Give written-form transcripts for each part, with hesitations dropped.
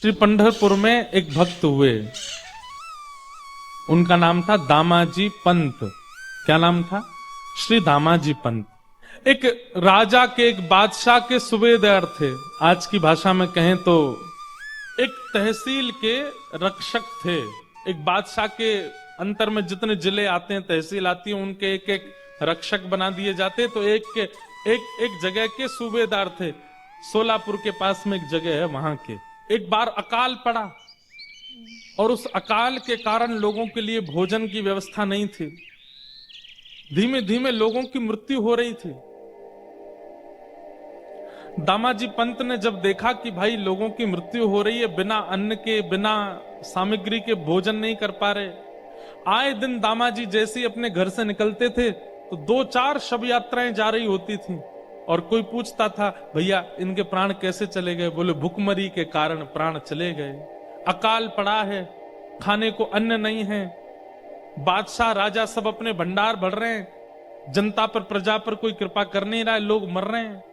श्री पंढरपुर में एक भक्त हुए। उनका नाम था दामाजी पंत। क्या नाम था? श्री दामाजी पंत। एक राजा के, एक बादशाह के सूबेदार थे। आज की भाषा में कहें तो एक तहसील के रक्षक थे। एक बादशाह के अंतर में जितने जिले आते हैं, तहसील आती है, उनके एक एक रक्षक बना दिए जाते। तो एक जगह के सूबेदार थे। सोलापुर के पास में एक जगह है, वहां के। एक बार अकाल पड़ा और उस अकाल के कारण लोगों के लिए भोजन की व्यवस्था नहीं थी। धीमे धीमे लोगों की मृत्यु हो रही थी। दामाजी पंत ने जब देखा कि भाई लोगों की मृत्यु हो रही है, बिना अन्न के, बिना सामग्री के भोजन नहीं कर पा रहे। आए दिन दामाजी जैसे ही अपने घर से निकलते थे तो 2-4 शव यात्राएं जा रही होती थी। और कोई पूछता था, भैया इनके प्राण कैसे चले गए? बोले भुखमरी के कारण प्राण चले गए। अकाल पड़ा है, खाने को अन्न नहीं है, बादशाह राजा सब अपने भंडार भर रहे हैं, जनता पर, प्रजा पर कोई कृपा कर नहीं रहा है, लोग मर रहे हैं।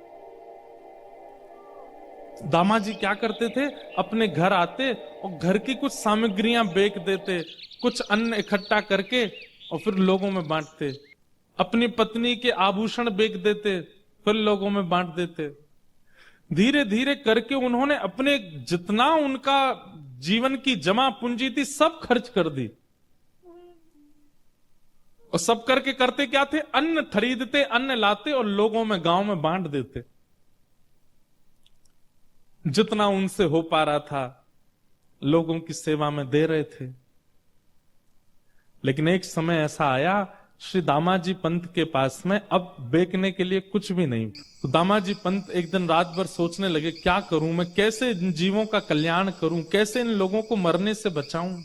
दामाजी क्या करते थे? अपने घर आते और घर की कुछ सामग्रियां बेच देते, कुछ अन्न इकट्ठा करके और फिर लोगों में बांटते। अपनी पत्नी के आभूषण बेच देते, फिर लोगों में बांट देते। धीरे धीरे करके उन्होंने अपने जितना उनका जीवन की जमा पूंजी थी सब खर्च कर दी। और सब करके करते क्या थे? अन्न खरीदते, अन्न लाते और लोगों में, गांव में बांट देते। जितना उनसे हो पा रहा था लोगों की सेवा में दे रहे थे। लेकिन एक समय ऐसा आया, श्री दामाजी पंत के पास में अब बेचने के लिए कुछ भी नहीं। तो दामाजी पंत एक दिन रात भर सोचने लगे, क्या करूं मैं, कैसे इन जीवों का कल्याण करूं, कैसे इन लोगों को मरने से बचाऊं।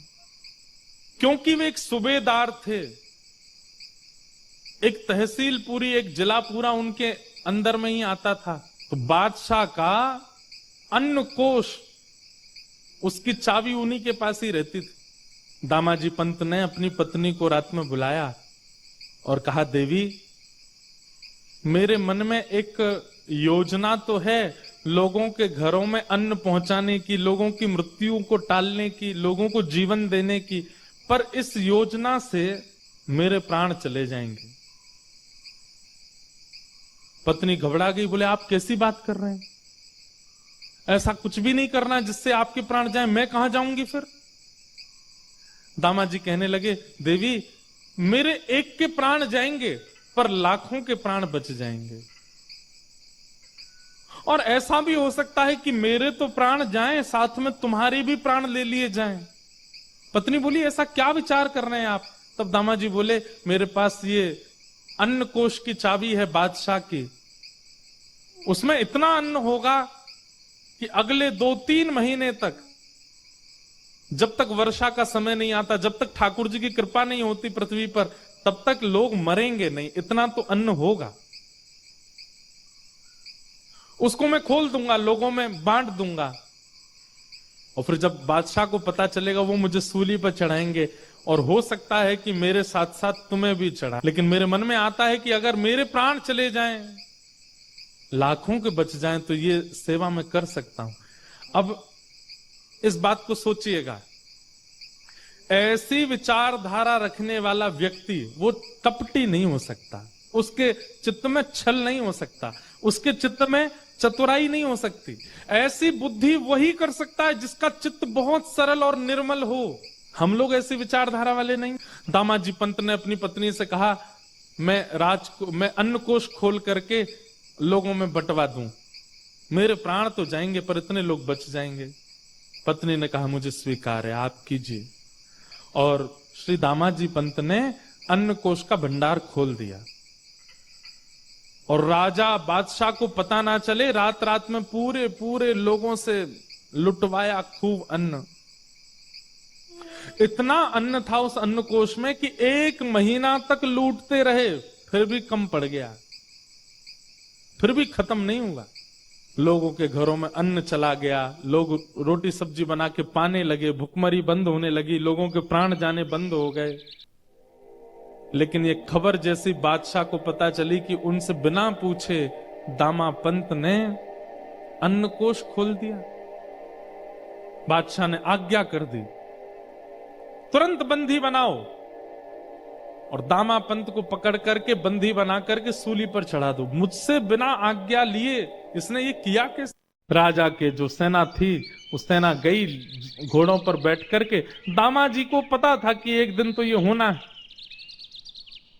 क्योंकि वे एक सूबेदार थे, एक तहसील पूरी, एक जिला पूरा उनके अंदर में ही आता था। तो बादशाह का अन्न कोष, उसकी चाबी उन्हीं के पास ही रहती थी। दामाजी पंत ने अपनी पत्नी को रात में बुलाया और कहा, देवी मेरे मन में एक योजना तो है लोगों के घरों में अन्न पहुंचाने की, लोगों की मृत्यु को टालने की, लोगों को जीवन देने की, पर इस योजना से मेरे प्राण चले जाएंगे। पत्नी घबरा गई, बोले आप कैसी बात कर रहे हैं? ऐसा कुछ भी नहीं करना जिससे आपके प्राण जाएं। मैं कहां जाऊंगी फिर? दामाजी कहने लगे, देवी मेरे एक के प्राण जाएंगे पर लाखों के प्राण बच जाएंगे। और ऐसा भी हो सकता है कि मेरे तो प्राण जाएं, साथ में तुम्हारे भी प्राण ले लिए जाएं। पत्नी बोली, ऐसा क्या विचार कर रहे हैं आप? तब दामाजी बोले, मेरे पास ये अन्न कोष की चाबी है बादशाह की, उसमें इतना अन्न होगा कि अगले 2-3 महीने तक, जब तक वर्षा का समय नहीं आता, जब तक ठाकुर जी की कृपा नहीं होती पृथ्वी पर, तब तक लोग मरेंगे नहीं। इतना तो अन्न होगा, उसको मैं खोल दूंगा, लोगों में बांट दूंगा। और फिर जब बादशाह को पता चलेगा, वो मुझे सूली पर चढ़ाएंगे और हो सकता है कि मेरे साथ साथ तुम्हें भी चढ़ा। लेकिन मेरे मन में आता है कि अगर मेरे प्राण चले जाएं, लाखों के बच जाएं, तो ये सेवा मैं कर सकता हूं। अब इस बात को सोचिएगा, ऐसी विचारधारा रखने वाला व्यक्ति वो कपटी नहीं हो सकता, उसके चित्त में छल नहीं हो सकता, उसके चित्त में चतुराई नहीं हो सकती। ऐसी बुद्धि वही कर सकता है जिसका चित्त बहुत सरल और निर्मल हो। हम लोग ऐसी विचारधारा वाले नहीं। दामाजी पंत ने अपनी पत्नी से कहा, मैं अन्न कोष खोल करके लोगों में बंटवा दूं, मेरे प्राण तो जाएंगे पर इतने लोग बच जाएंगे। पत्नी ने कहा, मुझे स्वीकार है, आप कीजिए। और श्री दामाजी पंत ने अन्न कोष का भंडार खोल दिया और राजा बादशाह को पता ना चले, रात रात में पूरे पूरे लोगों से लुटवाया खूब अन्न। इतना अन्न था उस अन्न कोष में कि 1 महीना तक लूटते रहे, फिर भी कम पड़ गया, फिर भी खत्म नहीं हुआ। लोगों के घरों में अन्न चला गया, लोग रोटी सब्जी बना के पाने लगे, भुखमरी बंद होने लगी, लोगों के प्राण जाने बंद हो गए। लेकिन ये खबर जैसी बादशाह को पता चली कि उनसे बिना पूछे दामा पंत ने अन्न कोष खोल दिया। बादशाह ने आज्ञा कर दी, तुरंत बंदी बनाओ। और दामा पंत को पकड़ करके बंदी बना करके सूली पर चढ़ा दो। मुझसे बिना आज्ञा लिए इसने ये किया कैसे? राजा के जो सेना थी वो सेना गई घोड़ों पर बैठ करके। दामा जी को पता था कि एक दिन तो ये होना है।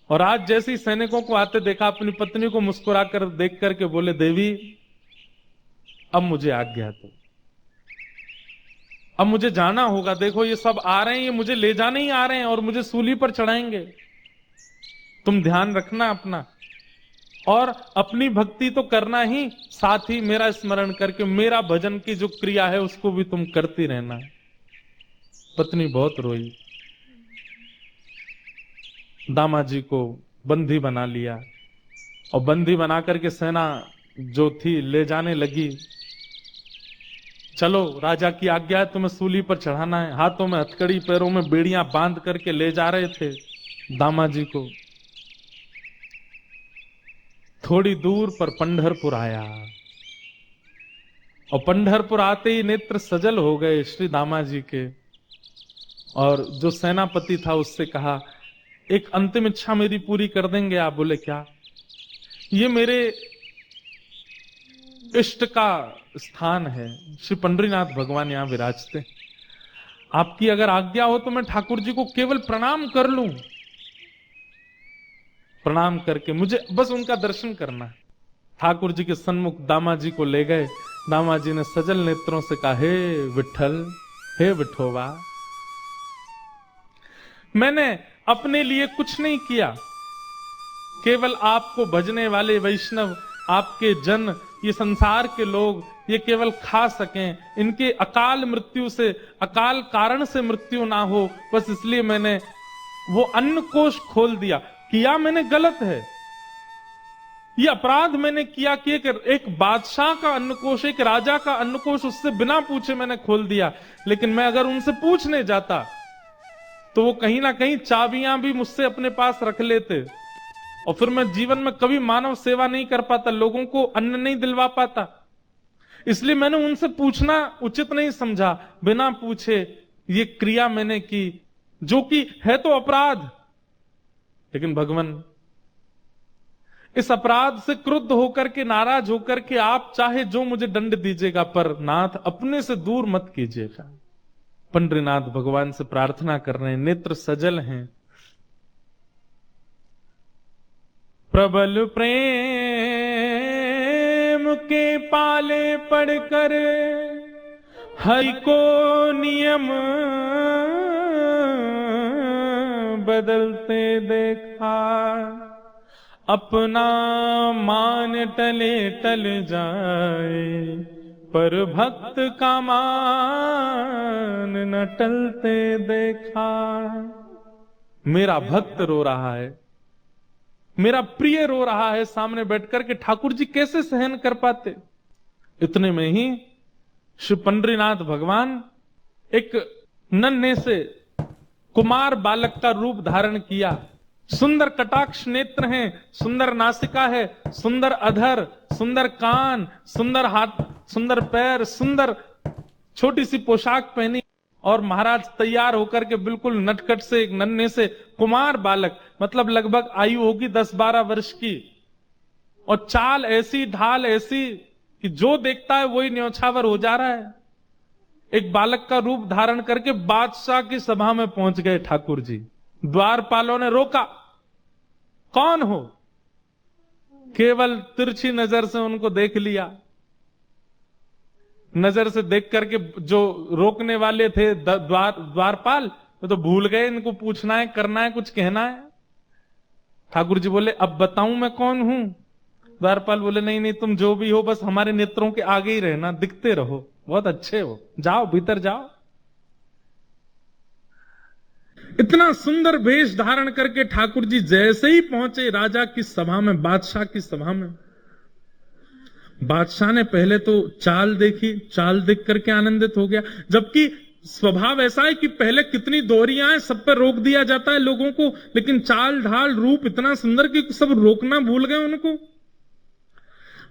और आज जैसे ही सैनिकों को आते देखा, अपनी पत्नी को मुस्कुरा कर देख करके बोले, देवी अब मुझे आज्ञा दो, अब मुझे जाना होगा। देखो ये सब आ रहे हैं, ये मुझे ले जाने ही आ रहे हैं और मुझे सूली पर चढ़ाएंगे। तुम ध्यान रखना अपना, और अपनी भक्ति तो करना ही, साथ ही मेरा स्मरण करके मेरा भजन की जो क्रिया है उसको भी तुम करती रहना। पत्नी बहुत रोई, दामा जी को बंदी बना लिया और बंदी बना करके सेना जो थी ले जाने लगी। चलो राजा की आज्ञा है, तुम्हें सूली पर चढ़ाना है। हाथों में हथकड़ी, पैरों में बेड़ियां बांध करके ले जा रहे थे दामा जी को। थोड़ी दूर पर पंढरपुर आया और पंढरपुर आते ही नेत्र सजल हो गए श्री दामा जी के। और जो सेनापति था उससे कहा, एक अंतिम इच्छा मेरी पूरी कर देंगे आप? बोले क्या? ये मेरे इष्ट का स्थान है, श्री पंढरीनाथ भगवान यहां विराजते, आपकी अगर आज्ञा हो तो मैं ठाकुर जी को केवल प्रणाम कर लूं। प्रणाम करके मुझे बस उनका दर्शन करना है। ठाकुर जी के सन्मुख दामा जी को ले गए। दामा जी ने सजल नेत्रों से कहा, हे विठल, हे विठोबा, मैंने अपने लिए कुछ नहीं किया, केवल आपको भजने वाले वैष्णव, आपके जन, ये संसार के लोग ये केवल खा सकें, इनके अकाल मृत्यु से, अकाल कारण से मृत्यु ना हो, बस इसलिए मैंने वो अन्न कोष खोल दिया। किया मैंने गलत है, ये अपराध मैंने किया कि एक बादशाह का अन्नकोश, एक राजा का अन्नकोश उससे बिना पूछे मैंने खोल दिया। लेकिन मैं अगर उनसे पूछने जाता तो वो कहीं ना कहीं चाबियां भी मुझसे अपने पास रख लेते और फिर मैं जीवन में कभी मानव सेवा नहीं कर पाता, लोगों को अन्न नहीं दिलवा पाता। इसलिए मैंने उनसे पूछना उचित नहीं समझा। बिना पूछे ये क्रिया मैंने की, जो कि है तो अपराध। लेकिन भगवान, इस अपराध से क्रुद्ध होकर के, नाराज होकर के आप चाहे जो मुझे दंड दीजिएगा, पर नाथ अपने से दूर मत कीजिएगा। पंढरीनाथ भगवान से प्रार्थना कर रहे हैं, नेत्र सजल हैं। प्रबल प्रेम के पाले पड़कर हरि को नियम बदलते देखा, अपना मान टले टल जाए, पर भक्त का मान न टलते देखा। मेरा भक्त रो रहा है, मेरा प्रिय रो रहा है सामने बैठकर के, ठाकुर जी कैसे सहन कर पाते। इतने में ही श्री पंढरीनाथ भगवान एक नन्हे से कुमार बालक का रूप धारण किया। सुंदर कटाक्ष नेत्र हैं, सुंदर नासिका है, सुंदर अधर, सुंदर कान, सुंदर हाथ, सुंदर पैर, सुंदर छोटी सी पोशाक पहनी और महाराज तैयार होकर के बिल्कुल नटखट से एक नन्हे से कुमार बालक, मतलब लगभग आयु होगी 10-12 वर्ष की, और चाल ऐसी, ढाल ऐसी कि जो देखता है वही न्योछावर हो जा रहा है। एक बालक का रूप धारण करके बादशाह की सभा में पहुंच गए ठाकुर जी। द्वारपालों ने रोका, कौन हो? केवल तिरछी नजर से उनको देख लिया। नजर से देख करके जो रोकने वाले थे द्वारपाल, वो तो भूल गए इनको पूछना है, करना है, कुछ कहना है। ठाकुर जी बोले, अब बताऊं मैं कौन हूं? द्वारपाल बोले, नहीं नहीं, तुम जो भी हो बस हमारे नेत्रों के आगे ही रहना, दिखते रहो, बहुत अच्छे हो, जाओ भीतर जाओ। इतना सुंदर वेश धारण करके ठाकुर जी जैसे ही पहुंचे राजा की सभा में, बादशाह की सभा में, बादशाह ने पहले तो चाल देखी, चाल देख करके आनंदित हो गया। जबकि स्वभाव ऐसा है कि पहले कितनी दोहरियां हैं, सब पर रोक दिया जाता है लोगों को, लेकिन चाल ढाल रूप इतना सुंदर कि सब रोकना भूल गए उनको।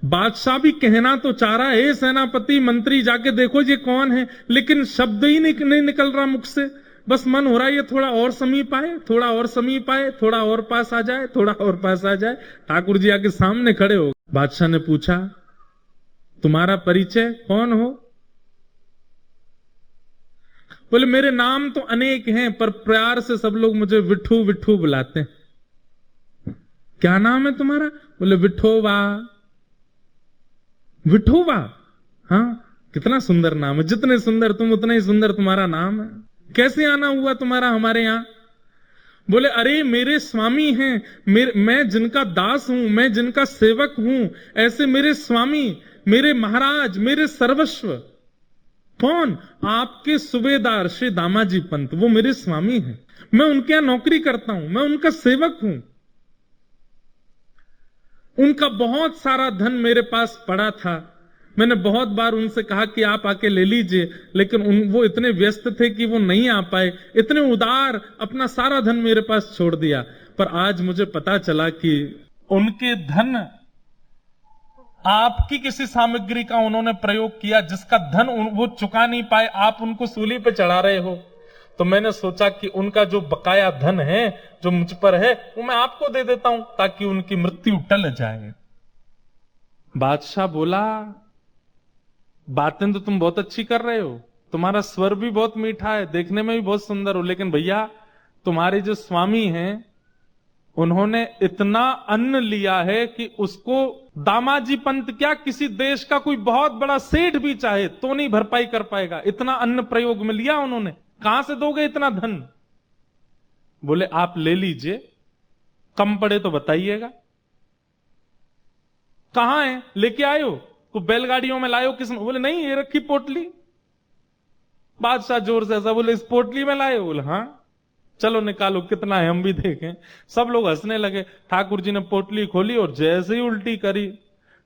बादशाह भी कहना तो चाह रहा है, सेनापति मंत्री जाके देखो ये कौन है, लेकिन शब्द ही नहीं निकल रहा मुख से। बस मन हो रहा है ये थोड़ा और समीप आए, थोड़ा और समीप आए, थोड़ा और पास आ जाए, थोड़ा और पास आ जाए। ठाकुर जी आके सामने खड़े हो। बादशाह ने पूछा, तुम्हारा परिचय कौन हो? बोले, मेरे नाम तो अनेक हैं, पर प्यार से सब लोग मुझे विठू विठू बुलाते हैं। क्या नाम है तुम्हारा? बोले, विठोबा। विठोबा? हाँ, कितना सुंदर नाम है, जितने सुंदर तुम उतना ही सुंदर तुम्हारा नाम है। कैसे आना हुआ तुम्हारा हमारे यहां? बोले, अरे मेरे स्वामी हैं, मैं जिनका दास हूं, मैं जिनका सेवक हूं, ऐसे मेरे स्वामी, मेरे महाराज, मेरे सर्वस्व। कौन? आपके सूबेदार श्री दामाजी पंत, वो मेरे स्वामी हैं। मैं उनके यहां नौकरी करता हूं, मैं उनका सेवक हूं। उनका बहुत सारा धन मेरे पास पड़ा था। मैंने बहुत बार उनसे कहा कि आप आके ले लीजिए, लेकिन वो इतने व्यस्त थे कि वो नहीं आ पाए। इतने उदार, अपना सारा धन मेरे पास छोड़ दिया। पर आज मुझे पता चला कि उनके धन, आपकी किसी सामग्री का उन्होंने प्रयोग किया जिसका धन वो चुका नहीं पाए, आप उनको सूली पे चढ़ा रहे हो। तो मैंने सोचा कि उनका जो बकाया धन है जो मुझ पर है, वो मैं आपको दे देता हूं ताकि उनकी मृत्यु टल जाए। बादशाह बोला, बातें तो तुम बहुत अच्छी कर रहे हो, तुम्हारा स्वर भी बहुत मीठा है, देखने में भी बहुत सुंदर हो, लेकिन भैया तुम्हारे जो स्वामी हैं उन्होंने इतना अन्न लिया है कि उसको दामाजी पंत क्या, किसी देश का कोई बहुत बड़ा सेठ भी चाहे तो नहीं भरपाई कर पाएगा। इतना अन्न प्रयोग में लिया उन्होंने, कहां से दोगे इतना धन? बोले, आप ले लीजिए, कम पड़े तो बताइएगा। कहां है, लेके आयो? को बैलगाड़ियों में लायो? किस? बोले, नहीं, ये रखी पोटली। बादशाह जोर से ऐसा बोले, इस पोटली में लाए? बोले, हाँ। चलो निकालो, कितना है हम भी देखें। सब लोग हंसने लगे। ठाकुर जी ने पोटली खोली और जैसे ही उल्टी करी,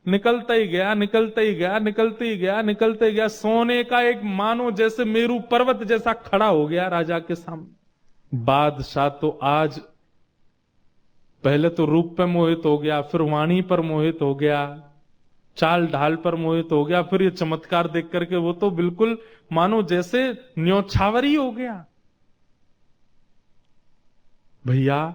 निकलता ही गया, निकलता ही गया, निकलते ही गया, निकलते ही गया। सोने का एक मानो जैसे मेरू पर्वत जैसा खड़ा हो गया राजा के सामने। बादशाह तो आज पहले तो रूप पे मोहित हो गया, फिर वाणी पर मोहित हो गया, चाल ढाल पर मोहित हो गया, फिर ये चमत्कार देख करके वो तो बिल्कुल मानो जैसे न्योछावरी हो गया। भैया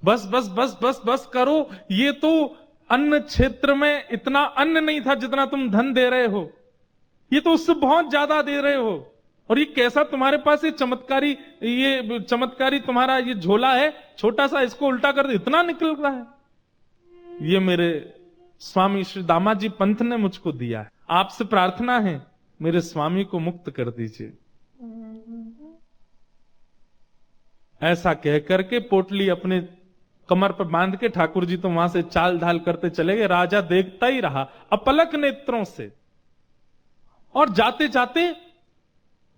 बस बस बस बस बस करो, ये तो अन्न क्षेत्र में इतना अन्न नहीं था जितना तुम धन दे रहे हो, ये तो उससे बहुत ज्यादा दे रहे हो। और ये कैसा तुम्हारे पास ये चमत्कारी तुम्हारा ये झोला है छोटा सा, इसको उल्टा कर दे, इतना निकल रहा है। ये मेरे स्वामी श्री दामाजी पंत ने मुझको दिया है, आपसे प्रार्थना है मेरे स्वामी को मुक्त कर दीजिए। ऐसा कह करके पोटली अपने कमर पर बांध के ठाकुर जी तो वहां से चाल ढाल करते चले गए। राजा देखता ही रहा अपलक नेत्रों से। और जाते जाते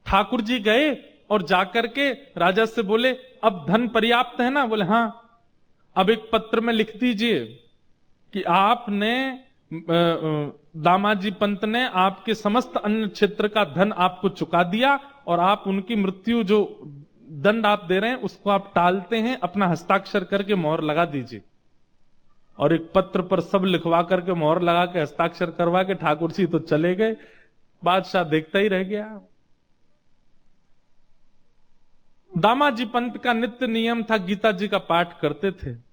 ठाकुर जी गए और जाकर के राजा से बोले, अब धन पर्याप्त है ना? बोले, हां। अब एक पत्र में लिख दीजिए कि आपने दामाजी पंत ने आपके समस्त अन्य क्षेत्र का धन आपको चुका दिया और आप उनकी मृत्यु जो दंड आप दे रहे हैं उसको आप टालते हैं, अपना हस्ताक्षर करके मोहर लगा दीजिए। और एक पत्र पर सब लिखवा करके मोहर लगा के हस्ताक्षर करवा के ठाकुर जी तो चले गए। बादशाह देखता ही रह गया। दामाजी पंत का नित्य नियम था, गीता जी का पाठ करते थे।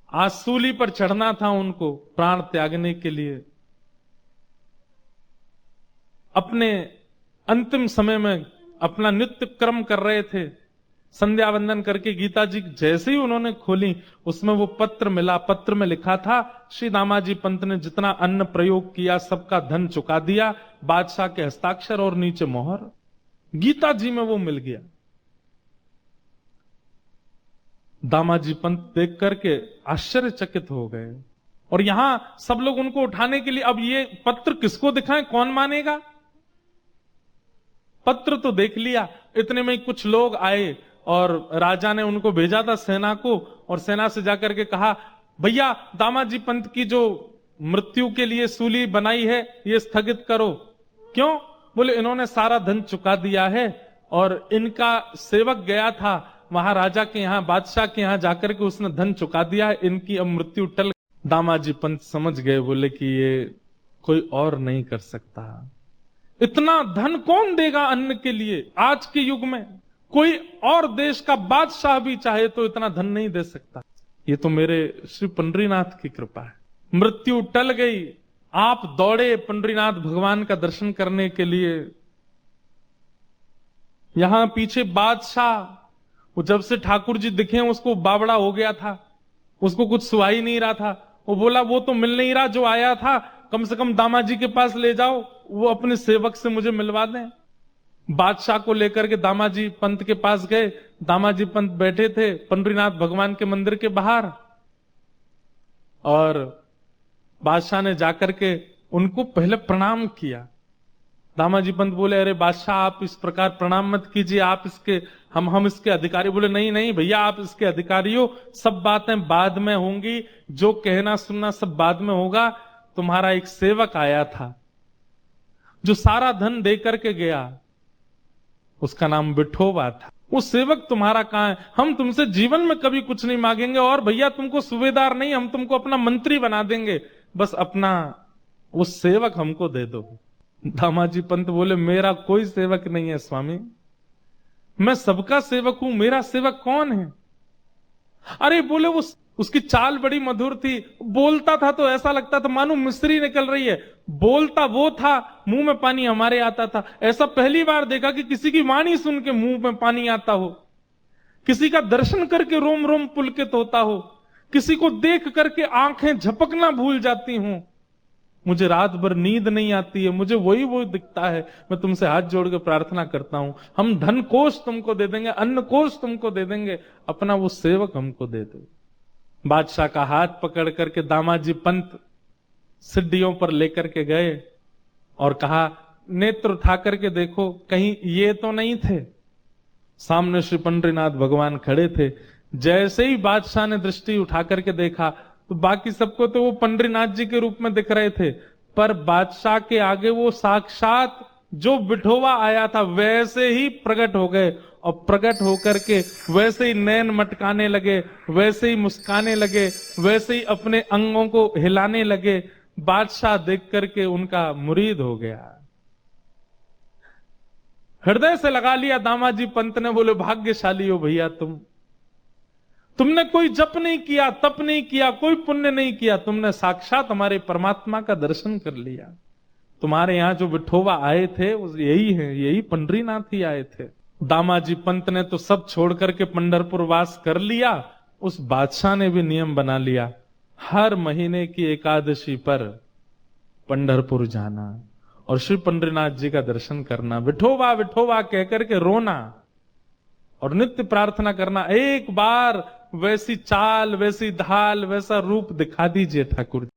आज सूली पर चढ़ना था उनको प्राण त्यागने के लिए। अपने अंतिम समय में अपना नित्य कर्म कर रहे थे, संध्या वंदन करके गीता जी जैसे ही उन्होंने खोली उसमें वो पत्र मिला। पत्र में लिखा था, श्री दामाजी पंत ने जितना अन्न प्रयोग किया सबका धन चुका दिया, बादशाह के हस्ताक्षर और नीचे मोहर। गीता जी में वो मिल गया। दामाजी पंत देख करके आश्चर्यचकित हो गए और यहां सब लोग उनको उठाने के लिए, अब ये पत्र किसको दिखाएं, कौन मानेगा? पत्र तो देख लिया, इतने में कुछ लोग आए और राजा ने उनको भेजा था सेना को, और सेना से जाकर के कहा, भैया दामाजी पंत की जो मृत्यु के लिए सूली बनाई है ये स्थगित करो। क्यों? बोले, इन्होंने सारा धन चुका दिया है और इनका सेवक गया था महाराजा के यहाँ, बादशाह के यहाँ जाकर के उसने धन चुका दिया, इनकी अब मृत्यु टल। दामाजी पंत समझ गए, बोले कि ये कोई और नहीं कर सकता। इतना धन कौन देगा अन्न के लिए? आज के युग में कोई और देश का बादशाह भी चाहे तो इतना धन नहीं दे सकता। ये तो मेरे श्री पंडरीनाथ की कृपा है। मृत्यु टल गई। आप दौड़े पंडरीनाथ भगवान का दर्शन करने के लिए। यहां पीछे बादशाह, वो जब से ठाकुर जी दिखे उसको बावड़ा हो गया था, उसको कुछ सुहा ही नहीं रहा था। वो बोला वो तो मिल नहीं रहा, जो आया था कम से कम दामाजी के पास ले जाओ, वो अपने सेवक से मुझे मिलवा दें। बादशाह को लेकर के दामाजी पंत के पास गए। दामाजी पंत बैठे थे पंडरीनाथ भगवान के मंदिर के बाहर, और बादशाह ने जाकर के उनको पहले प्रणाम किया। दामाजी पंत बोले, अरे बादशाह आप इस प्रकार प्रणाम मत कीजिए, आप इसके हम इसके अधिकारी। बोले नहीं नहीं भैया, आप इसके अधिकारी हो, सब बातें बाद में होंगी, जो कहना सुनना सब बाद में होगा। तुम्हारा एक सेवक आया था जो सारा धन दे करके गया, उसका नाम विठोबा था। वो सेवक तुम्हारा कहां है? हम तुमसे जीवन में कभी कुछ नहीं मांगेंगे, और भैया तुमको सूबेदार नहीं, हम तुमको अपना मंत्री बना देंगे, बस अपना वो सेवक हमको दे दो। दामाजी पंत बोले, मेरा कोई सेवक नहीं है स्वामी, मैं सबका सेवक हूं, मेरा सेवक कौन है? अरे बोले, वो उसकी चाल बड़ी मधुर थी, बोलता था तो ऐसा लगता था मानो मिस्री निकल रही है। बोलता वो था, मुंह में पानी हमारे आता था। ऐसा पहली बार देखा कि किसी की वाणी सुन के मुंह में पानी आता हो, किसी का दर्शन करके रोम रोम पुलकित होता हो, किसी को देख करके आंखें झपकना भूल जाती हूं। मुझे रात भर नींद नहीं आती है, मुझे वही दिखता है। मैं तुमसे हाथ जोड़ के प्रार्थना करता हूं, हम धन कोष तुमको दे देंगे, अन्न कोष तुमको दे देंगे, अपना वो सेवक हमको दे दो। बादशाह का हाथ पकड़ करके दामाजी पंत सिड्डियों पर लेकर के गए और कहा, नेत्र उठा करके देखो, कहीं ये तो नहीं थे? सामने श्री पंडरीनाथ भगवान खड़े थे। जैसे ही बादशाह ने दृष्टि उठा करके देखा तो बाकी सबको तो वो पंडरीनाथ जी के रूप में दिख रहे थे, पर बादशाह के आगे वो साक्षात जो विठोबा आया था वैसे ही प्रकट हो गए, और प्रकट होकर के वैसे ही नैन मटकाने लगे, वैसे ही मुस्काने लगे, वैसे ही अपने अंगों को हिलाने लगे। बादशाह देख करके उनका मुरीद हो गया, हृदय से लगा लिया। दामाजी पंत ने बोले, भाग्यशाली हो भैया तुमने कोई जप नहीं किया, तप नहीं किया, कोई पुण्य नहीं किया, तुमने साक्षात हमारे परमात्मा का दर्शन कर लिया। तुम्हारे यहां जो विठोबा आए थे यही है, यही पंडरीनाथ ही आए थे। दामाजी पंत ने तो सब छोड़ करके पंढरपुर वास कर लिया। उस बादशाह ने भी नियम बना लिया, हर महीने की एकादशी पर पंढरपुर जाना और श्री पंडरीनाथ जी का दर्शन करना, विठोबा विठोबा कहकर के रोना और नित्य प्रार्थना करना। एक बार वैसी चाल, वैसी ढाल, वैसा रूप दिखा दीजिए ठाकुर।